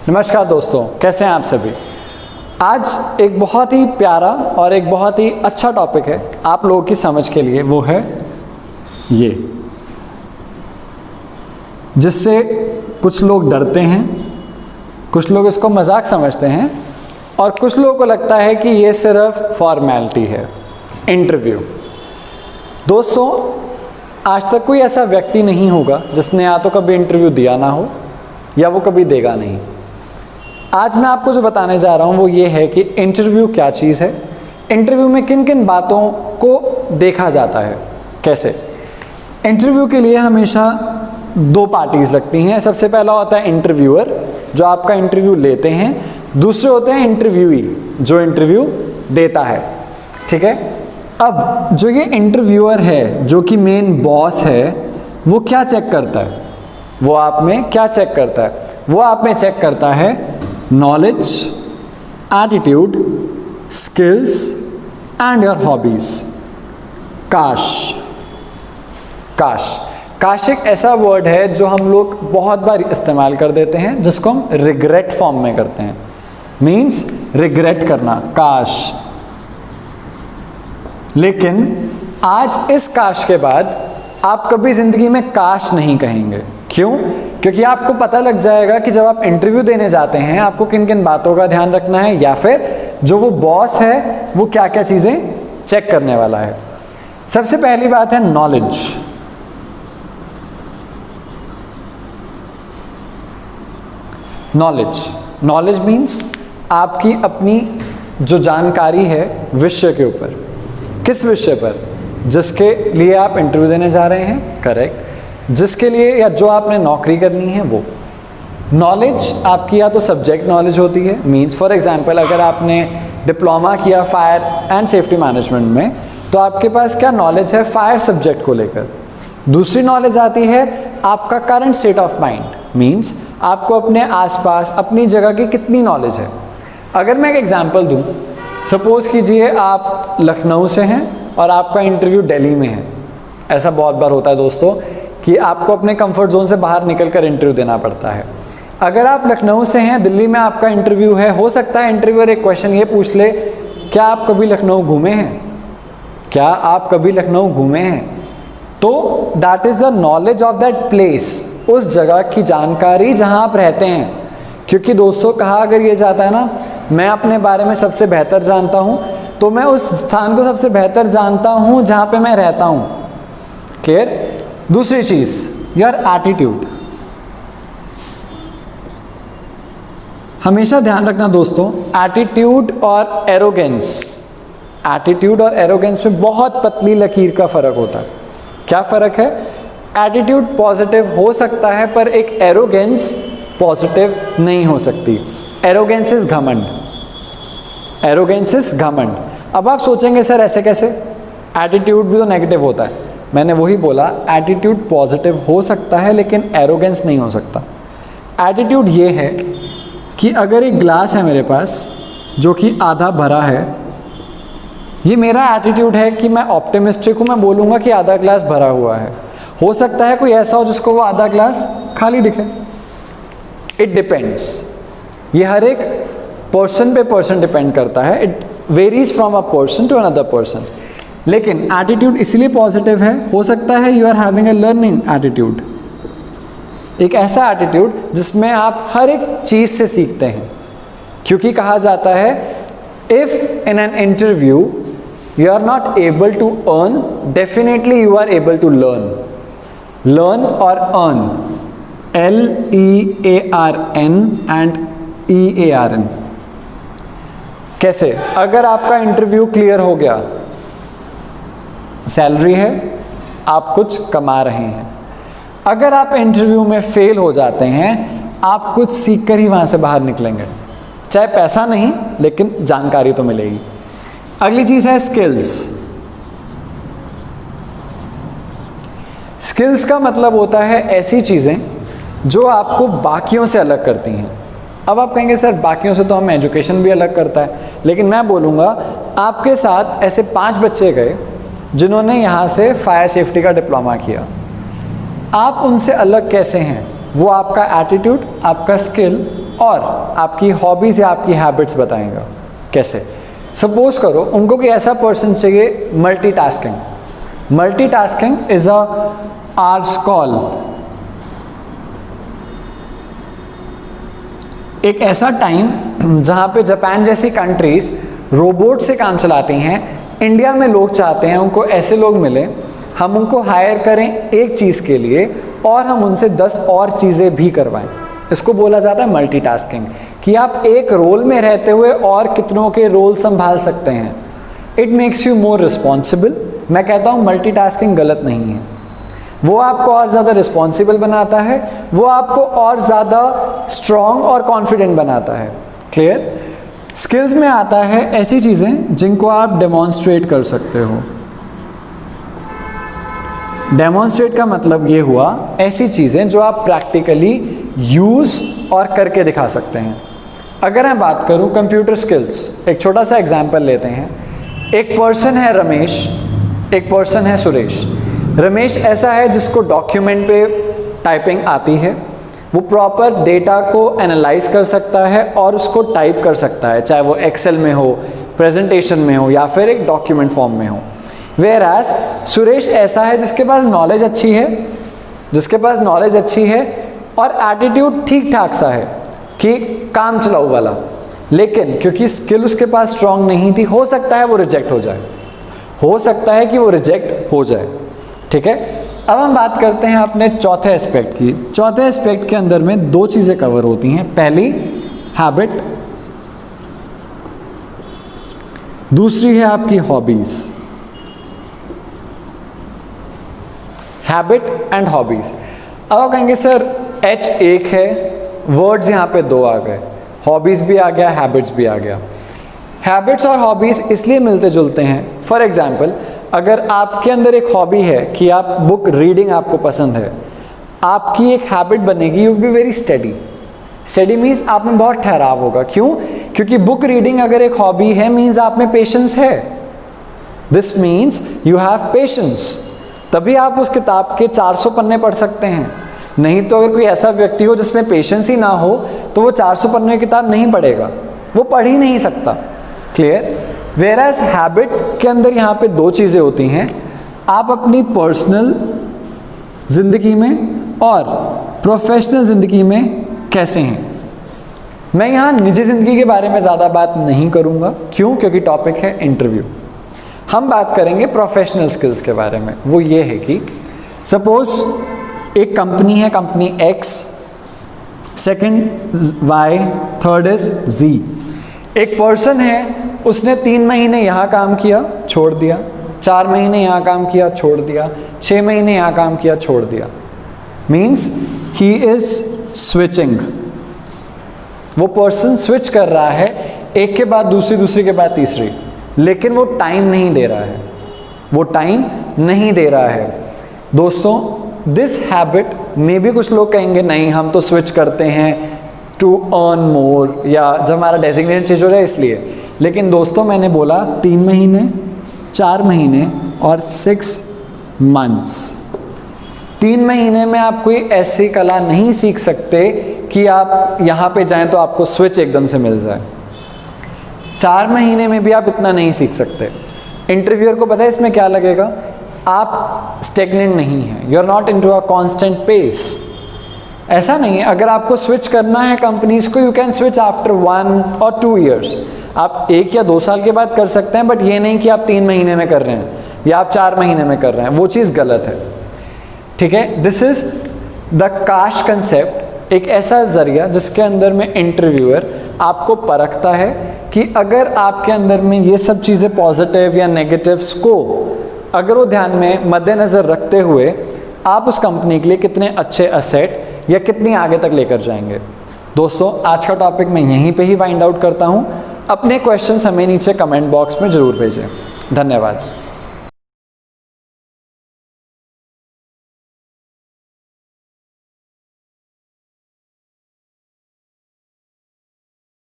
नमस्कार दोस्तों, कैसे हैं आप सभी। आज एक बहुत ही प्यारा और एक बहुत ही अच्छा टॉपिक है आप लोगों की समझ के लिए, वो है ये, जिससे कुछ लोग डरते हैं, कुछ लोग इसको मजाक समझते हैं और कुछ लोगों को लगता है कि ये सिर्फ फॉर्मेलिटी है, इंटरव्यू। दोस्तों, आज तक कोई ऐसा व्यक्ति नहीं होगा जिसने या तो कभी इंटरव्यू दिया ना हो या वो कभी देगा नहीं। आज मैं आपको जो बताने जा रहा हूँ वो ये है कि इंटरव्यू क्या चीज़ है, इंटरव्यू में किन किन बातों को देखा जाता है, कैसे। इंटरव्यू के लिए हमेशा दो पार्टीज़ लगती हैं। सबसे पहला होता है इंटरव्यूअर, जो आपका इंटरव्यू लेते हैं। दूसरे होते हैं इंटरव्यूई, जो इंटरव्यू देता है। ठीक है। अब जो ये इंटरव्यूअर है, जो कि मेन बॉस है, वो क्या चेक करता है? वो आप में क्या चेक करता है? वो आप में चेक करता है knowledge, attitude, skills and your hobbies. काश एक ऐसा वर्ड है जो हम लोग बहुत बार इस्तेमाल कर देते हैं, जिसको हम रिग्रेट फॉर्म में करते हैं। मीन्स रिग्रेट करना, काश। लेकिन आज इस काश के बाद आप कभी जिंदगी में काश नहीं कहेंगे। क्यों? क्योंकि आपको पता लग जाएगा कि जब आप इंटरव्यू देने जाते हैं आपको किन किन बातों का ध्यान रखना है, या फिर जो वो बॉस है वो क्या क्या चीज़ें चेक करने वाला है। सबसे पहली बात है नॉलेज। नॉलेज मीन्स आपकी अपनी जो जानकारी है विषय के ऊपर। किस विषय पर? जिसके लिए आप इंटरव्यू देने जा रहे हैं, करेक्ट। जिसके लिए या जो आपने नौकरी करनी है वो। नॉलेज आपकी या तो सब्जेक्ट नॉलेज होती है, मीन्स फॉर एग्जांपल अगर आपने डिप्लोमा किया फायर एंड सेफ्टी मैनेजमेंट में, तो आपके पास क्या नॉलेज है फायर सब्जेक्ट को लेकर। दूसरी नॉलेज आती है आपका current state of mind, means आपको अपने आसपास अपनी जगह की कितनी नॉलेज है। अगर मैं एक एग्जांपल दूं, सपोज कीजिए आप लखनऊ से हैं और आपका इंटरव्यू दिल्ली में है। ऐसा बहुत बार होता है दोस्तों कि आपको अपने कंफर्ट जोन से बाहर निकलकर इंटरव्यू देना पड़ता है। अगर आप लखनऊ से हैं, दिल्ली में आपका इंटरव्यू है, हो सकता है इंटरव्यूअर एक क्वेश्चन ये पूछ ले, क्या आप कभी लखनऊ घूमे हैं? क्या आप कभी लखनऊ घूमे हैं? तो that is the knowledge of that place, उस जगह की जानकारी जहाँ आप रहते हैं। क्योंकि दोस्तों कहा अगर ये जाता है ना, मैं अपने बारे में सबसे बेहतर जानता हूँ, तो मैं उस स्थान को सबसे बेहतर जानता हूँ जहाँ पे मैं रहता हूँ। क्लियर? दूसरी चीज, योर एटीट्यूड। हमेशा ध्यान रखना दोस्तों, एटीट्यूड और एरोगेंस, एटीट्यूड और एरोगेंस में बहुत पतली लकीर का फर्क होता है। क्या फर्क है? एटीट्यूड पॉजिटिव हो सकता है पर एक एरोगेंस पॉजिटिव नहीं हो सकती। एरोगेंस इज घमंड, एरोगेंस इज घमंड। अब आप सोचेंगे सर ऐसे कैसे, एटीट्यूड भी तो नेगेटिव होता है। मैंने वही बोला, एटीट्यूड पॉजिटिव हो सकता है लेकिन एरोगेंस नहीं हो सकता। एटीट्यूड ये है कि अगर एक ग्लास है मेरे पास जो कि आधा भरा है, ये मेरा एटीट्यूड है कि मैं ऑप्टिमिस्टिक हूँ, मैं बोलूँगा कि आधा ग्लास भरा हुआ है। हो सकता है कोई ऐसा हो जिसको वो आधा ग्लास खाली दिखे। इट डिपेंड्स, ये हर एक पर्सन पे पर्सन डिपेंड करता है। It varies from a person to another person. लेकिन एटीट्यूड इसलिए पॉजिटिव है, हो सकता है you are having a learning attitude, एक ऐसा एटीट्यूड जिसमें आप हर एक चीज़ से सीखते हैं। क्योंकि कहा जाता है if in an interview you are not able to earn, definitely you are able to learn और अर्न, LEARN एंड EARN। कैसे? अगर आपका इंटरव्यू क्लियर हो गया, सैलरी है, आप कुछ कमा रहे हैं। अगर आप इंटरव्यू में फेल हो जाते हैं, आप कुछ सीख कर ही वहाँ से बाहर निकलेंगे, चाहे पैसा नहीं लेकिन जानकारी तो मिलेगी। अगली चीज़ है स्किल्स। स्किल्स का मतलब होता है ऐसी चीज़ें जो आपको बाकियों से अलग करती हैं। अब आप कहेंगे सर बाकियों से तो हम एजुकेशन भी अलग करता है, लेकिन मैं बोलूँगा आपके साथ ऐसे 5 बच्चे गए जिन्होंने यहाँ से फायर सेफ्टी का डिप्लोमा किया। आप उनसे अलग कैसे हैं? वो आपका एटीट्यूड, आपका स्किल और आपकी हॉबीज़ या आपकी हैबिट्स बताएगा। कैसे? सपोज करो उनको कोई ऐसा पर्सन चाहिए multitasking. Multitasking is a arts call, एक ऐसा टाइम जहां पे जापान जैसी कंट्रीज रोबोट से काम चलाती हैं। इंडिया में लोग चाहते हैं उनको ऐसे लोग मिले, हम उनको हायर करें एक चीज़ के लिए और हम उनसे 10 और चीज़ें भी करवाएं। इसको बोला जाता है मल्टीटास्किंग, कि आप एक रोल में रहते हुए और कितनों के रोल संभाल सकते हैं। It makes you more responsible. मैं कहता हूँ मल्टीटास्किंग गलत नहीं है, वो आपको और ज़्यादा रिस्पॉन्सिबल बनाता है, वो आपको और ज़्यादा स्ट्रॉन्ग और कॉन्फिडेंट बनाता है। क्लियर? स्किल्स में आता है ऐसी चीज़ें जिनको आप डेमॉन्स्ट्रेट कर सकते हो। डेमॉन्स्ट्रेट का मतलब ये हुआ ऐसी चीज़ें जो आप प्रैक्टिकली यूज़ और करके दिखा सकते हैं। अगर मैं बात करूं कंप्यूटर स्किल्स, एक छोटा सा एग्जांपल लेते हैं। एक पर्सन है रमेश, एक पर्सन है सुरेश। रमेश ऐसा है जिसको डॉक्यूमेंट पे टाइपिंग आती है, वो प्रॉपर डेटा को एनालाइज कर सकता है और उसको टाइप कर सकता है, चाहे वो एक्सेल में हो, प्रेजेंटेशन में हो या फिर एक डॉक्यूमेंट फॉर्म में हो। वेयरएज सुरेश ऐसा है जिसके पास नॉलेज अच्छी है, जिसके पास नॉलेज अच्छी है और एटीट्यूड ठीक ठाक सा है कि काम चलाऊ वाला, लेकिन क्योंकि स्किल उसके पास स्ट्रांग नहीं थी, हो सकता है वो रिजेक्ट हो जाए, हो सकता है कि वो रिजेक्ट हो जाए। ठीक है, अब हम बात करते हैं अपने चौथे एस्पेक्ट की। चौथे एस्पेक्ट के अंदर में 2 चीज़ें कवर होती हैं। पहली हैबिट, दूसरी है आपकी हॉबीज़। Habit and hobbies. अब आप कहेंगे सर H एक है, वर्ड्स यहाँ पे 2 आ गए, हॉबीज़ भी आ गया, हैबिट्स भी आ गया। हैबिट्स और हॉबीज़ इसलिए मिलते जुलते हैं। फॉर एग्जाम्पल, अगर आपके अंदर एक हॉबी है कि आप बुक रीडिंग आपको पसंद है, आपकी एक हैबिट बनेगी, you will be very study. Study means आप में बहुत ठहराव होगा। क्यों? क्योंकि बुक रीडिंग अगर एक हॉबी है मीन्स आप में पेशेंस है। This means you have patience, तभी आप उस किताब के 400 पन्ने पढ़ सकते हैं। नहीं तो अगर कोई ऐसा व्यक्ति हो जिसमें पेशेंस ही ना हो तो वो 400 पन्ने की किताब नहीं पढ़ेगा, वो पढ़ ही नहीं सकता। क्लियर? वेयरएज हैबिट के अंदर यहाँ पे 2 चीज़ें होती हैं, आप अपनी पर्सनल ज़िंदगी में और प्रोफेशनल ज़िंदगी में कैसे हैं। मैं यहाँ निजी ज़िंदगी के बारे में ज़्यादा बात नहीं करूँगा। क्यों? क्योंकि टॉपिक है इंटरव्यू। हम बात करेंगे प्रोफेशनल स्किल्स के बारे में। वो ये है कि सपोज एक कंपनी है, company X, second Y, third is Z। एक पर्सन है, उसने 3 महीने यहाँ काम किया, छोड़ दिया, 4 महीने यहाँ काम किया, छोड़ दिया, 6 महीने यहाँ काम किया, छोड़ दिया। Means he is switching. वो पर्सन स्विच कर रहा है, एक के बाद दूसरी, दूसरी के बाद तीसरी, लेकिन वो टाइम नहीं दे रहा है, वो टाइम नहीं दे रहा है। दोस्तों, दिस हैबिट में भी कुछ लोग कहेंगे नहीं हम तो स्विच करते हैं टू अर्न मोर, या जब हमारा डेजिग्नेशन चेंज हो जाए इसलिए। लेकिन दोस्तों, मैंने बोला 3 महीने, 4 महीने और 6 मंथ्स। 3 महीने में आप कोई ऐसी कला नहीं सीख सकते कि आप यहाँ पे जाएं तो आपको स्विच एकदम से मिल जाए। 4 महीने में भी आप इतना नहीं सीख सकते। इंटरव्यूअर को पता है इसमें क्या लगेगा, आप स्टेगनेंट नहीं हैं, you are not into a constant pace. ऐसा नहीं है, अगर आपको स्विच करना है कंपनीज को, यू कैन स्विच आफ्टर 1 और 2 ईयर्स। आप 1 या 2 साल के बाद कर सकते हैं, बट ये नहीं कि आप 3 महीने में कर रहे हैं या आप 4 महीने में कर रहे हैं, वो चीज़ गलत है। ठीक है, दिस इज द काश कंसेप्ट, एक ऐसा जरिया जिसके अंदर में इंटरव्यूअर आपको परखता है कि अगर आपके अंदर में ये सब चीज़ें पॉजिटिव या नेगेटिव्स को अगर वो ध्यान में मद्देनज़र रखते हुए आप उस कंपनी के लिए कितने अच्छे असेट या कितनी आगे तक लेकर जाएंगे। दोस्तों, आज का टॉपिक मैं यहीं पे ही फाइंड आउट करता हूँ। अपने क्वेश्चंस हमें नीचे कमेंट बॉक्स में ज़रूर भेजें। धन्यवाद।